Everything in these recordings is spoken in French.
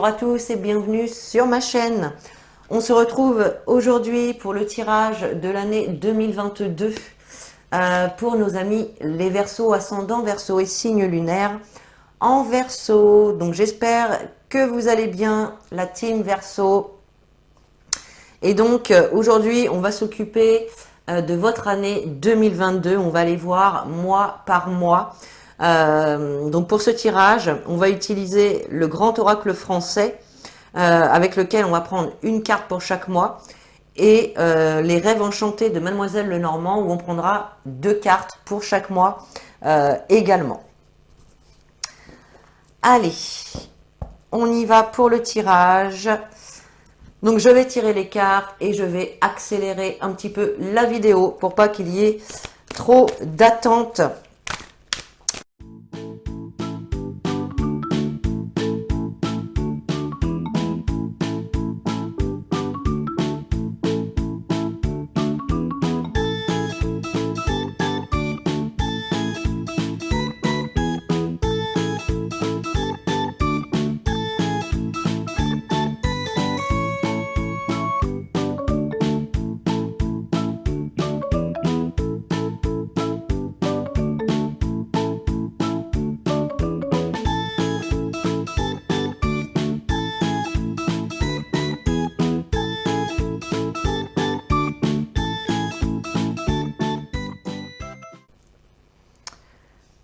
bonjour à tous et bienvenue sur ma chaîne. On se retrouve aujourd'hui pour le tirage de l'année 2022 pour nos amis les Verseaux, ascendant Verseau et signe lunaire en Verseau. Donc j'espère que vous allez bien, la team Verseau. Et donc aujourd'hui on va s'occuper de votre année 2022. On va aller voir mois par mois. Donc pour ce tirage, on va utiliser le grand oracle français avec lequel on va prendre une carte pour chaque mois et les rêves enchantés de Mademoiselle Lenormand où on prendra 2 cartes pour chaque mois également. Allez, on y va pour le tirage. Donc je vais tirer les cartes et je vais accélérer un petit peu la vidéo pour pas qu'il y ait trop d'attente.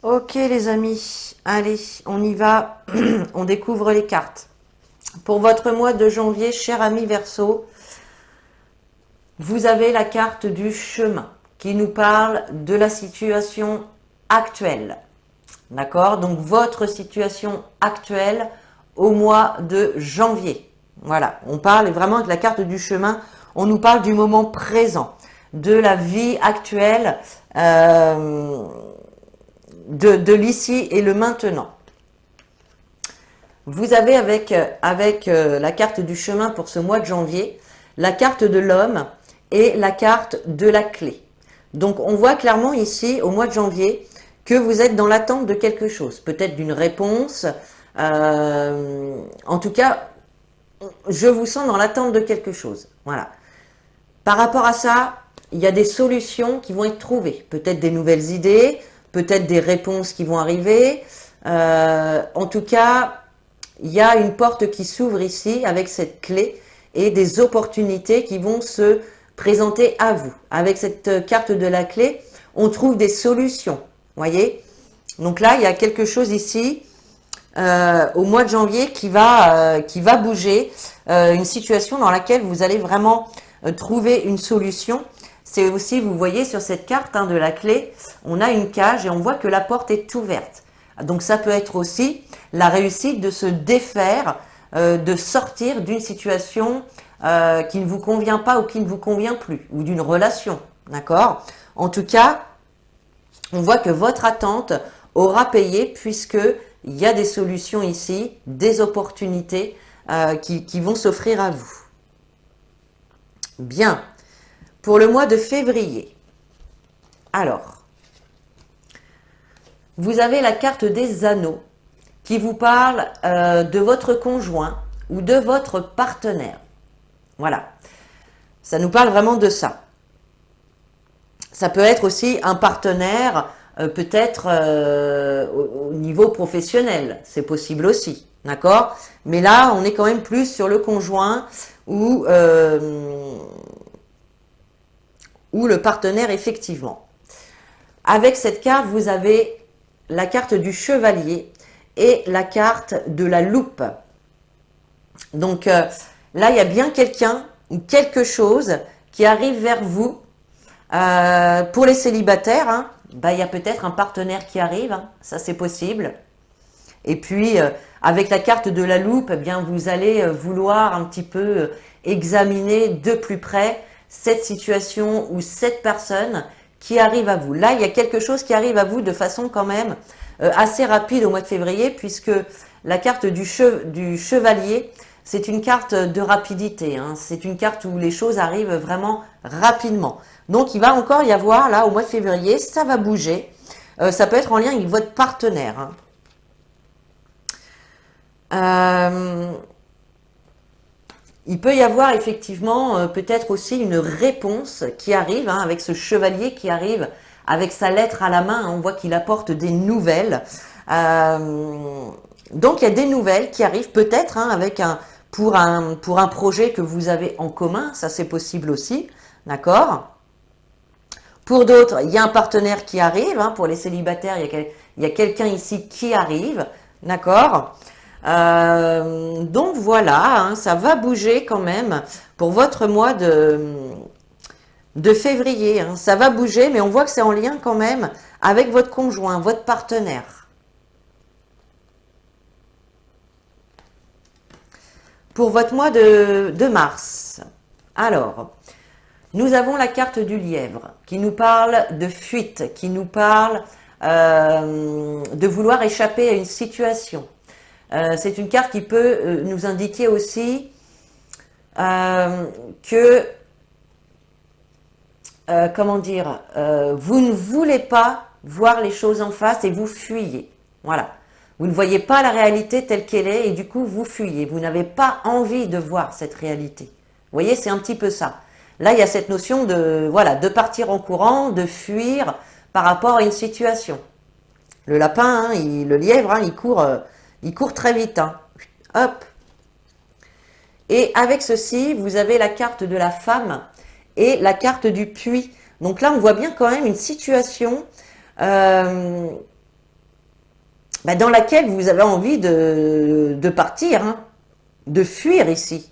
Ok les amis, allez, on y va, on découvre les cartes. Pour votre mois de janvier, cher ami Verseau, vous avez la carte du chemin qui nous parle de la situation actuelle. D'accord? Donc votre situation actuelle au mois de janvier. Voilà, on parle vraiment de la carte du chemin, on nous parle du moment présent, de la vie actuelle, de l'ici et le maintenant. Vous avez avec la carte du chemin pour ce mois de janvier, la carte de l'homme et la carte de la clé. Donc on voit clairement ici au mois de janvier que vous êtes dans l'attente de quelque chose, peut-être d'une réponse. En tout cas, je vous sens dans l'attente de quelque chose. Voilà. Par rapport à ça, il y a des solutions qui vont être trouvées, peut-être des nouvelles idées, peut-être des réponses qui vont arriver. En tout cas, il y a une porte qui s'ouvre ici avec cette clé et des opportunités qui vont se présenter à vous. Avec cette carte de la clé, on trouve des solutions. Voyez? Donc là, il y a quelque chose ici au mois de janvier qui va bouger. Une situation dans laquelle vous allez vraiment trouver une solution. C'est aussi, vous voyez sur cette carte de la clé, on a une cage et on voit que la porte est ouverte. Donc ça peut être aussi la réussite de se défaire, de sortir d'une situation qui ne vous convient pas ou qui ne vous convient plus, ou d'une relation, d'accord? En tout cas, on voit que votre attente aura payé puisqu'il y a des solutions ici, des opportunités qui vont s'offrir à vous. Bien. Pour le mois de février, alors, vous avez la carte des anneaux qui vous parle de votre conjoint ou de votre partenaire. Voilà, ça nous parle vraiment de ça. Ça peut être aussi un partenaire, peut-être au niveau professionnel, c'est possible aussi, d'accord? Mais là, on est quand même plus sur le conjoint ou le partenaire effectivement. Avec cette carte, vous avez la carte du chevalier et la carte de la loupe. Donc là, il y a bien quelqu'un ou quelque chose qui arrive vers vous. Pour les célibataires, il y a peut-être un partenaire qui arrive, ça c'est possible. Et puis, avec la carte de la loupe, bien, vous allez vouloir un petit peu examiner de plus près cette situation ou cette personne qui arrive à vous. Là, il y a quelque chose qui arrive à vous de façon quand même assez rapide au mois de février puisque la carte du chevalier, c'est une carte de rapidité. C'est une carte où les choses arrivent vraiment rapidement. Donc, il va encore y avoir, là, au mois de février, ça va bouger. Ça peut être en lien avec votre partenaire. Il peut y avoir effectivement peut-être aussi une réponse qui arrive, hein, avec ce chevalier qui arrive avec sa lettre à la main. On voit qu'il apporte des nouvelles. Donc il y a des nouvelles qui arrivent peut-être, hein, pour un projet que vous avez en commun. Ça c'est possible aussi. D'accord? Pour d'autres, il y a un partenaire qui arrive. Hein, pour les célibataires, il y a quelqu'un ici qui arrive. D'accord? Donc voilà, hein, ça va bouger quand même pour votre mois de février. Hein, ça va bouger, mais on voit que c'est en lien quand même avec votre conjoint, votre partenaire. Pour votre mois de mars, alors, nous avons la carte du lièvre qui nous parle de fuite, qui nous parle de vouloir échapper à une situation. C'est une carte qui peut nous indiquer aussi que, comment dire, vous ne voulez pas voir les choses en face et vous fuyez. Voilà. Vous ne voyez pas la réalité telle qu'elle est et du coup vous fuyez. Vous n'avez pas envie de voir cette réalité. Vous voyez, c'est un petit peu ça. Là, il y a cette notion de, voilà, de partir en courant, de fuir par rapport à une situation. Le lapin, hein, le lièvre, hein, il court très vite. Hein. Hop. Et avec ceci, vous avez la carte de la femme et la carte du puits. Donc là, on voit bien quand même une situation dans laquelle vous avez envie de partir, hein, de fuir ici.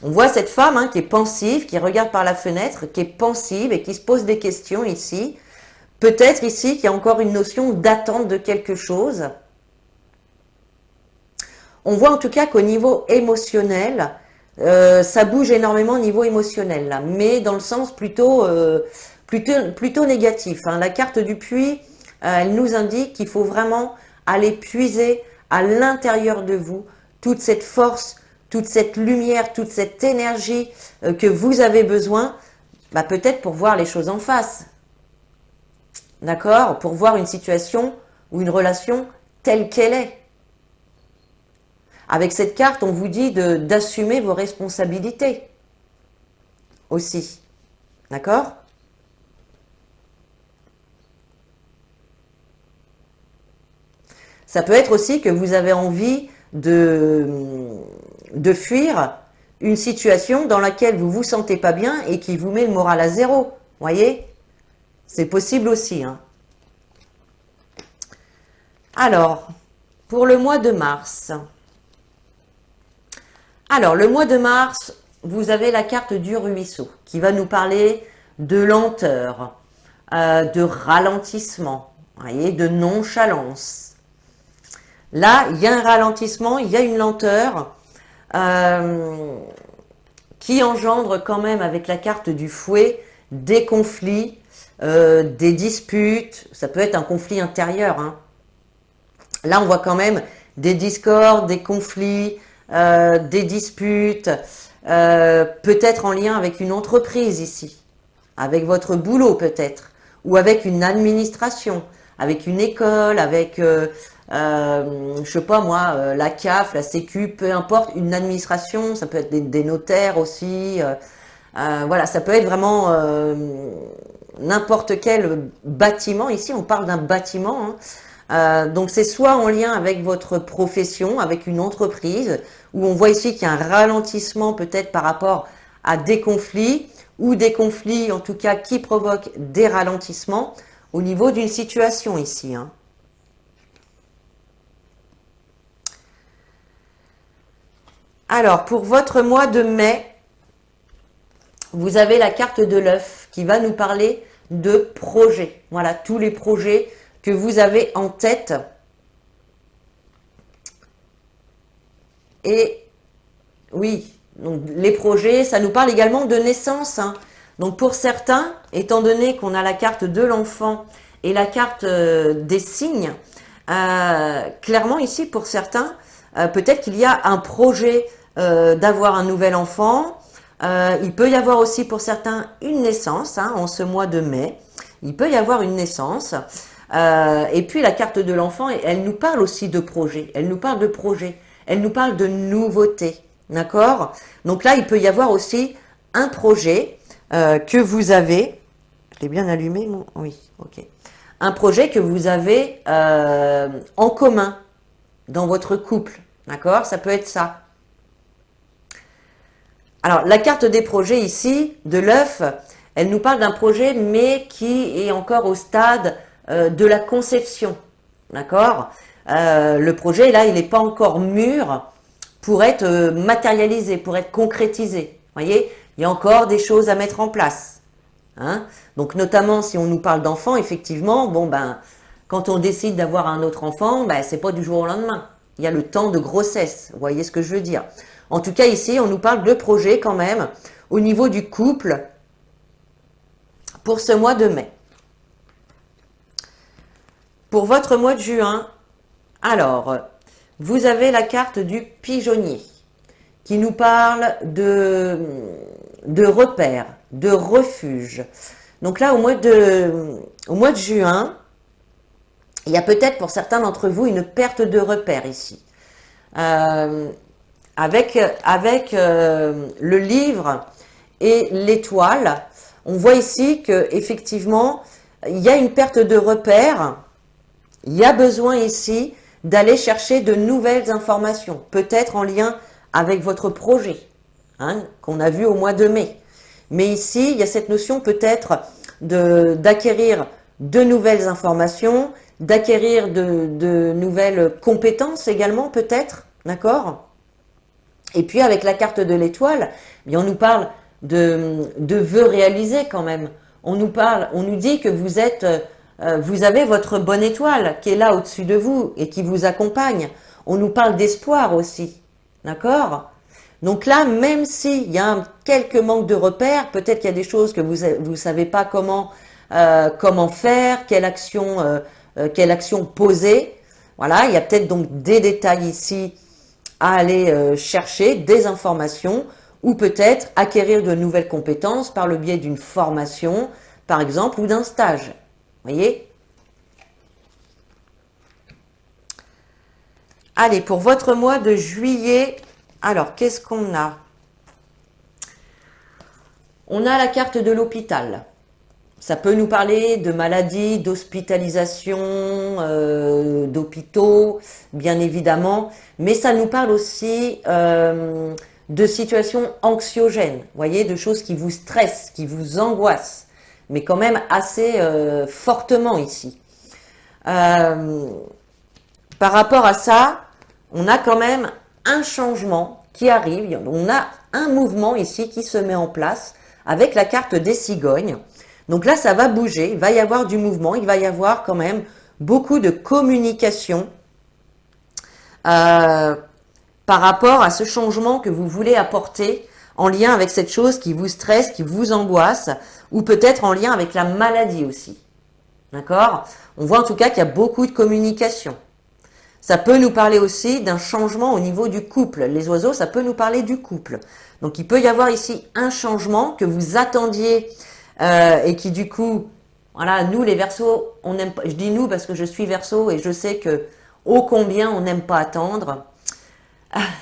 On voit cette femme, hein, qui est pensive, qui regarde par la fenêtre, qui est pensive et qui se pose des questions ici. Peut-être ici qu'il y a encore une notion d'attente de quelque chose. On voit en tout cas qu'au niveau émotionnel, ça bouge énormément au niveau émotionnel, là, mais dans le sens plutôt négatif. Hein. La carte du puits, elle nous indique qu'il faut vraiment aller puiser à l'intérieur de vous toute cette force, toute cette lumière, toute cette énergie que vous avez besoin, peut-être pour voir les choses en face. D'accord? Pour voir une situation ou une relation telle qu'elle est. Avec cette carte, on vous dit d'assumer vos responsabilités aussi. D'accord? Ça peut être aussi que vous avez envie de fuir une situation dans laquelle vous ne vous sentez pas bien et qui vous met le moral à zéro. Voyez? C'est possible aussi. Hein. Alors, pour le mois de mars. Alors, le mois de mars, vous avez la carte du ruisseau qui va nous parler de lenteur, de ralentissement, voyez, de nonchalance. Là, il y a un ralentissement, il y a une lenteur qui engendre quand même avec la carte du fouet des conflits, des disputes. Ça peut être un conflit intérieur. Hein. Là, on voit quand même des discordes, des conflits, des disputes, peut-être en lien avec une entreprise ici, avec votre boulot peut-être, ou avec une administration, avec une école, avec, je sais pas moi, la CAF, la Sécu, peu importe, une administration, ça peut être des notaires aussi, voilà, ça peut être vraiment n'importe quel bâtiment. Ici, on parle d'un bâtiment, hein. Donc c'est soit en lien avec votre profession, avec une entreprise, où on voit ici qu'il y a un ralentissement peut-être par rapport à des conflits, ou des conflits en tout cas qui provoquent des ralentissements au niveau d'une situation ici. Hein. Alors pour votre mois de mai, vous avez la carte de l'œuf qui va nous parler de projets. Voilà, tous les projets que vous avez en tête. Et oui, donc les projets, ça nous parle également de naissance. Hein. Donc pour certains, étant donné qu'on a la carte de l'enfant et la carte des signes, clairement ici pour certains, peut-être qu'il y a un projet d'avoir un nouvel enfant. Il peut y avoir aussi pour certains une naissance, hein, en ce mois de mai. Il peut y avoir une naissance. Et puis la carte de l'enfant, elle nous parle aussi de projet. Elle nous parle de projet. Elle nous parle de nouveauté. D'accord? Donc là, il peut y avoir aussi un projet que vous avez. Je l'ai bien allumé, mon... Oui, ok. Un projet que vous avez en commun dans votre couple. D'accord? Ça peut être ça. Alors, la carte des projets ici, de l'œuf, elle nous parle d'un projet, mais qui est encore au stade de la conception. D'accord? Le projet, là, il n'est pas encore mûr pour être matérialisé, pour être concrétisé. Vous voyez? Il y a encore des choses à mettre en place. Hein? Donc, notamment, si on nous parle d'enfants, effectivement, bon, ben, quand on décide d'avoir un autre enfant, ben, c'est pas du jour au lendemain. Il y a le temps de grossesse. Vous voyez ce que je veux dire? En tout cas, ici, on nous parle de projet quand même au niveau du couple pour ce mois de mai. Pour votre mois de juin, alors, vous avez la carte du pigeonnier qui nous parle de repères, de refuge. Donc là, au mois de juin, il y a peut-être pour certains d'entre vous une perte de repères ici. Avec le livre et l'étoile, on voit ici que effectivement il y a une perte de repères. Il y a besoin ici d'aller chercher de nouvelles informations, peut-être en lien avec votre projet, hein, qu'on a vu au mois de mai. Mais ici, il y a cette notion peut-être d'acquérir de nouvelles informations, d'acquérir de nouvelles compétences également peut-être, d'accord? Et puis avec la carte de l'étoile, on nous parle de vœux réalisés quand même. On nous dit que vous avez votre bonne étoile qui est là au-dessus de vous et qui vous accompagne. On nous parle d'espoir aussi, d'accord? Donc là, même s'il y a quelques manques de repères, peut-être qu'il y a des choses que vous savez pas comment faire, quelle action poser. Voilà, il y a peut-être donc des détails ici à aller chercher, des informations, ou peut-être acquérir de nouvelles compétences par le biais d'une formation, par exemple, ou d'un stage. Vous voyez? Allez, pour votre mois de juillet, alors, qu'est-ce qu'on a? On a la carte de l'hôpital. Ça peut nous parler de maladies, d'hospitalisation, d'hôpitaux, bien évidemment, mais ça nous parle aussi de situations anxiogènes, vous voyez, de choses qui vous stressent, qui vous angoissent, mais quand même assez fortement ici. Par rapport à ça, on a quand même un changement qui arrive, on a un mouvement ici qui se met en place avec la carte des cigognes. Donc là, ça va bouger, il va y avoir du mouvement, il va y avoir quand même beaucoup de communication par rapport à ce changement que vous voulez apporter en lien avec cette chose qui vous stresse, qui vous angoisse, ou peut-être en lien avec la maladie aussi. D'accord? On voit en tout cas qu'il y a beaucoup de communication. Ça peut nous parler aussi d'un changement au niveau du couple. Les oiseaux, ça peut nous parler du couple. Donc il peut y avoir ici un changement que vous attendiez et qui du coup, voilà, nous les Verseaux, on aime pas, je dis nous parce que je suis Verseau et je sais que ô combien on n'aime pas attendre.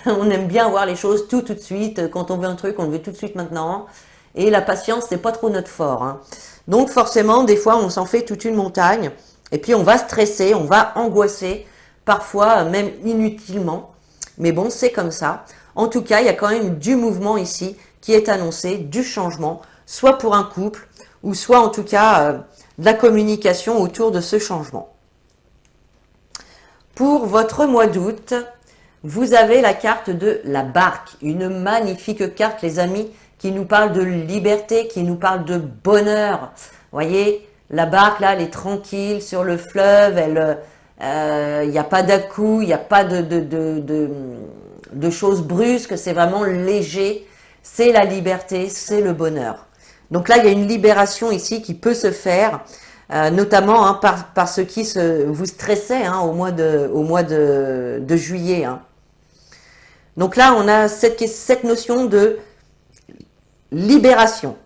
On aime bien voir les choses tout de suite. Quand on veut un truc, on le veut tout de suite maintenant. Et la patience, c'est pas trop notre fort. Hein. Donc forcément, des fois, on s'en fait toute une montagne. Et puis on va stresser, on va angoisser, parfois même inutilement. Mais bon, c'est comme ça. En tout cas, il y a quand même du mouvement ici qui est annoncé, du changement, soit pour un couple, ou soit en tout cas de la communication autour de ce changement. Pour votre mois d'août, vous avez la carte de la barque, une magnifique carte, les amis, qui nous parle de liberté, qui nous parle de bonheur. Vous voyez, la barque, là, elle est tranquille sur le fleuve, il n'y a pas d'à-coups, il n'y a pas de choses brusques, c'est vraiment léger, c'est la liberté, c'est le bonheur. Donc là, il y a une libération ici qui peut se faire, notamment hein, par ce qui vous stressait hein, au mois de juillet. Hein. Donc là, on a cette notion de libération.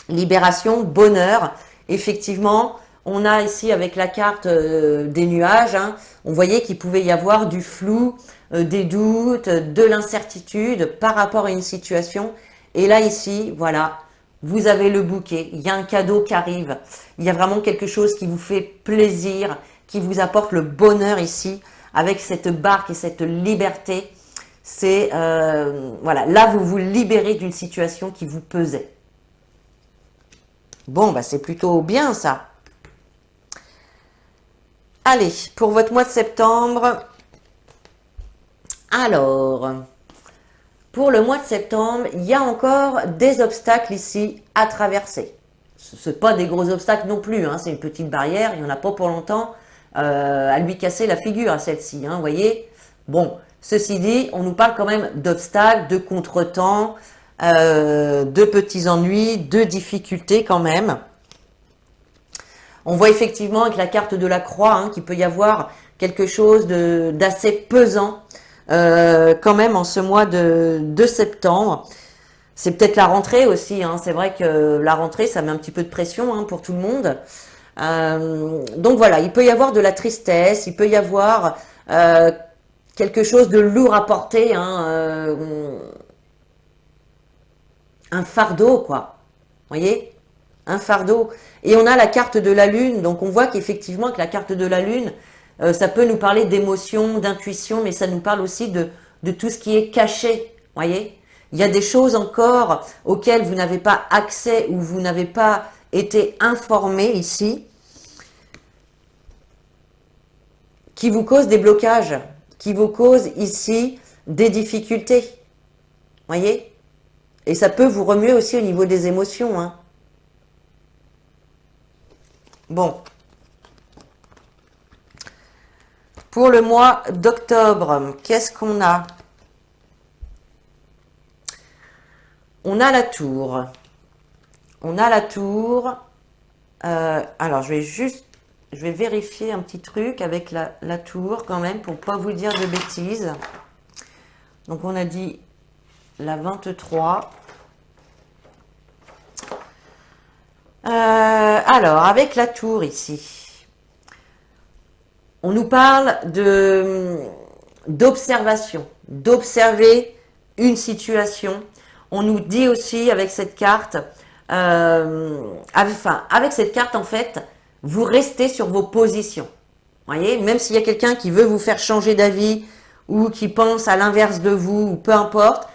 Libération, bonheur. Effectivement, on a ici avec la carte des nuages, hein, on voyait qu'il pouvait y avoir du flou, des doutes, de l'incertitude par rapport à une situation. Et là, ici, voilà, vous avez le bouquet. Il y a un cadeau qui arrive. Il y a vraiment quelque chose qui vous fait plaisir, qui vous apporte le bonheur ici, avec cette barque et cette liberté. C'est, voilà, là, vous vous libérez d'une situation qui vous pesait. Bon, bah, c'est plutôt bien, ça. Allez, pour votre mois de septembre, alors, pour le mois de septembre, il y a encore des obstacles ici à traverser. Ce n'est pas des gros obstacles non plus, hein, c'est une petite barrière, il n'y en a pas pour longtemps à lui casser la figure à celle-ci, hein, vous voyez. Bon, ceci dit, on nous parle quand même d'obstacles, de contretemps, de petits ennuis, de difficultés quand même. On voit effectivement avec la carte de la croix hein, qu'il peut y avoir quelque chose d'assez pesant quand même en ce mois de septembre. C'est peut-être la rentrée aussi. Hein. C'est vrai que la rentrée, ça met un petit peu de pression hein, pour tout le monde. Donc voilà, il peut y avoir de la tristesse, il peut y avoir quelque chose de lourd à porter, hein, un fardeau quoi. Vous voyez ? Un fardeau. Et on a la carte de la lune, donc on voit qu'effectivement que la carte de la lune, ça peut nous parler d'émotion, d'intuition, mais ça nous parle aussi de tout ce qui est caché, voyez. Il y a des choses encore auxquelles vous n'avez pas accès ou vous n'avez pas été informé ici, qui vous causent des blocages, qui vous causent ici des difficultés, voyez. Et ça peut vous remuer aussi au niveau des émotions, hein. Bon, pour le mois d'octobre, qu'est-ce qu'on a? On a la tour. On a la tour. Alors, je vais vérifier un petit truc avec la tour quand même pour ne pas vous dire de bêtises. Donc, on a dit la 23. Alors, avec la tour ici, on nous parle d'observation, d'observer une situation. On nous dit aussi avec cette carte, avec cette carte en fait, vous restez sur vos positions. Voyez, même s'il y a quelqu'un qui veut vous faire changer d'avis ou qui pense à l'inverse de vous, ou peu importe,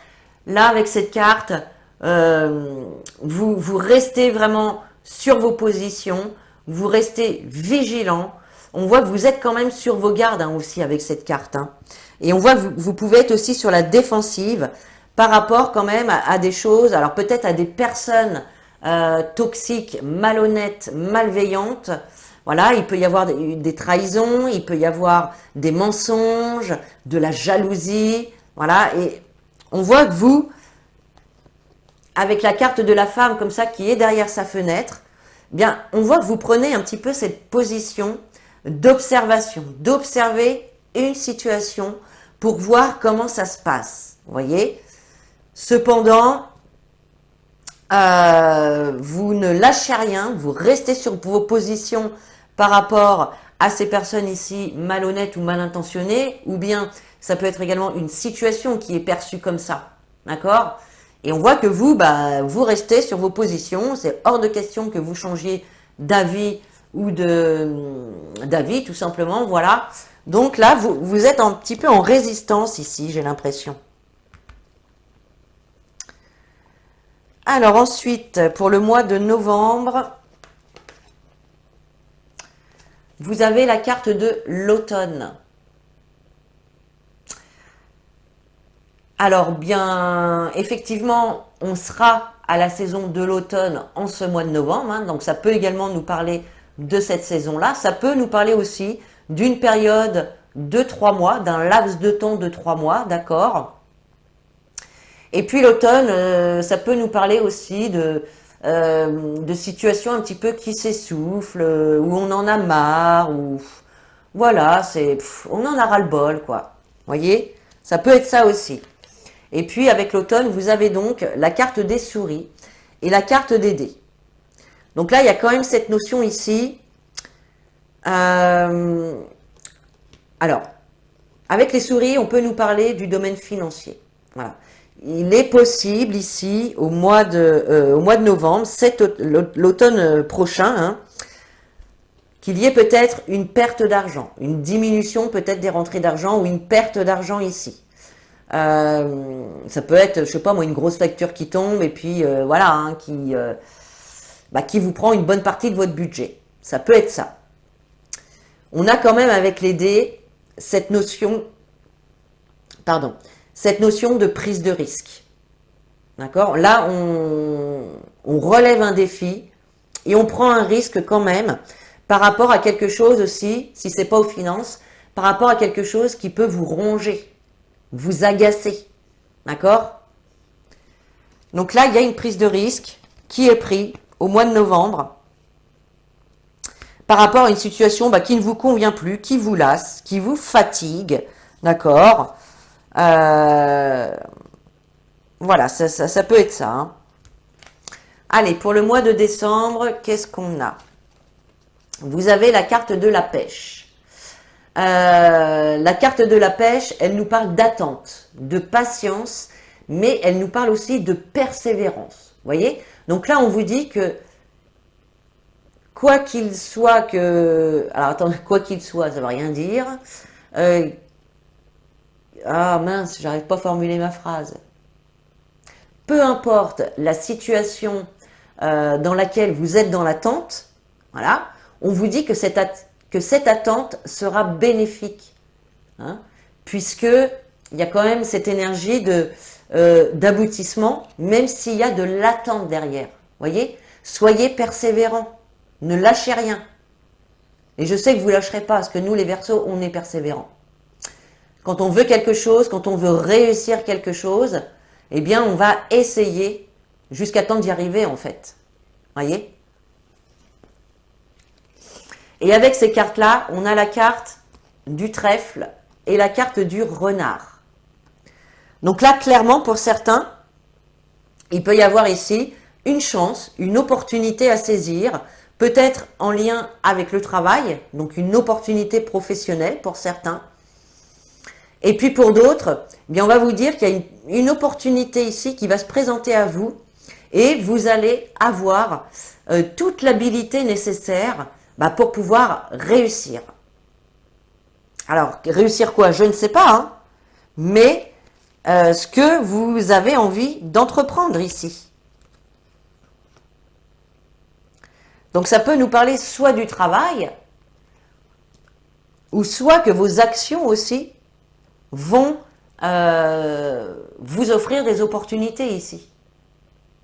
là avec cette carte, vous restez vraiment sur vos positions, vous restez vigilant. On voit que vous êtes quand même sur vos gardes hein, aussi avec cette carte. Hein. Et on voit que vous pouvez être aussi sur la défensive par rapport quand même à des choses, alors peut-être à des personnes toxiques, malhonnêtes, malveillantes. Voilà, il peut y avoir des trahisons, il peut y avoir des mensonges, de la jalousie. Voilà, et on voit que vous, avec la carte de la femme comme ça qui est derrière sa fenêtre, bien, on voit que vous prenez un petit peu cette position d'observation, d'observer une situation pour voir comment ça se passe. Vous voyez ? Cependant, vous ne lâchez rien, vous restez sur vos positions par rapport à ces personnes ici malhonnêtes ou mal intentionnées, ou bien ça peut être également une situation qui est perçue comme ça. D'accord ? Et on voit que vous, bah, vous restez sur vos positions. C'est hors de question que vous changiez d'avis ou d'avis, tout simplement. Voilà. Donc là, vous êtes un petit peu en résistance ici, j'ai l'impression. Alors ensuite, pour le mois de novembre, vous avez la carte de l'automne. Alors bien, effectivement, on sera à la saison de l'automne en ce mois de novembre, hein, donc ça peut également nous parler de cette saison-là. Ça peut nous parler aussi d'une période de 3 mois, d'un laps de temps de 3 mois, d'accord? Et puis l'automne, ça peut nous parler aussi de situations un petit peu qui s'essoufflent, où on en a marre, ou voilà, on en a ras-le-bol, quoi. Voyez? Ça peut être ça aussi. Et puis avec l'automne, vous avez donc la carte des souris et la carte des dés. Donc là, il y a quand même cette notion ici. Alors, Avec les souris, on peut nous parler du domaine financier. Voilà. Il est possible ici, au mois de novembre, l'automne prochain, hein, qu'il y ait peut-être une perte d'argent, une diminution peut-être des rentrées d'argent ou une perte d'argent ici. Ça peut être, je sais pas moi, une grosse facture qui tombe et puis voilà, hein, qui vous prend une bonne partie de votre budget. Ça peut être ça. On a quand même avec les dés cette notion de prise de risque. D'accord? Là, on relève un défi et on prend un risque quand même par rapport à quelque chose aussi, si c'est pas aux finances, par rapport à quelque chose qui peut vous ronger, vous agacer. D'accord? Donc là, il y a une prise de risque qui est prise au mois de novembre par rapport à une situation qui ne vous convient plus, qui vous lasse, qui vous fatigue. D'accord? Voilà, ça peut être ça. Hein. Allez, pour le mois de décembre, qu'est-ce qu'on a? Vous avez la carte de la pêche. La carte de la pêche, elle nous parle d'attente, de patience, mais elle nous parle aussi de persévérance. Vous voyez? Donc là, on vous dit que quoi qu'il soit que... Alors, attendez, quoi qu'il soit, ça ne veut rien dire. Ah mince, j'arrive pas à formuler ma phrase. Peu importe la situation dans laquelle vous êtes dans l'attente, voilà, on vous dit que cette attente sera bénéfique. Hein, puisque il y a quand même cette énergie d'aboutissement, même s'il y a de l'attente derrière. Voyez, soyez persévérants, ne lâchez rien. Et je sais que vous ne lâcherez pas, parce que nous les Verseaux, on est persévérants. Quand on veut quelque chose, quand on veut réussir quelque chose, eh bien on va essayer jusqu'à temps d'y arriver en fait. Voyez? Et avec ces cartes-là, on a la carte du trèfle et la carte du renard. Donc là, clairement, pour certains, il peut y avoir ici une chance, une opportunité à saisir, peut-être en lien avec le travail, donc une opportunité professionnelle pour certains. Et puis pour d'autres, eh bien on va vous dire qu'il y a une opportunité ici qui va se présenter à vous et vous allez avoir toute l'habilité nécessaire pour pouvoir réussir. Alors, réussir quoi? Je ne sais pas, hein, mais ce que vous avez envie d'entreprendre ici. Donc, ça peut nous parler soit du travail, ou soit que vos actions aussi vont vous offrir des opportunités ici.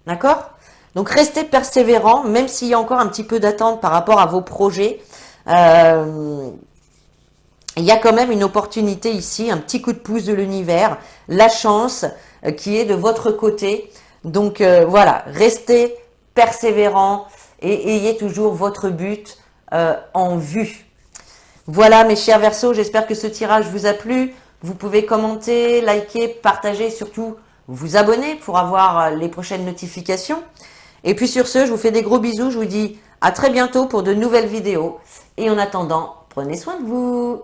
D'accord? Donc, restez persévérant, même s'il y a encore un petit peu d'attente par rapport à vos projets. Il y a quand même une opportunité ici, un petit coup de pouce de l'univers, la chance qui est de votre côté. Donc, voilà, restez persévérant et ayez toujours votre but en vue. Voilà, mes chers Verseaux, j'espère que ce tirage vous a plu. Vous pouvez commenter, liker, partager, surtout vous abonner pour avoir les prochaines notifications. Et puis sur ce, je vous fais des gros bisous. Je vous dis à très bientôt pour de nouvelles vidéos. Et en attendant, prenez soin de vous.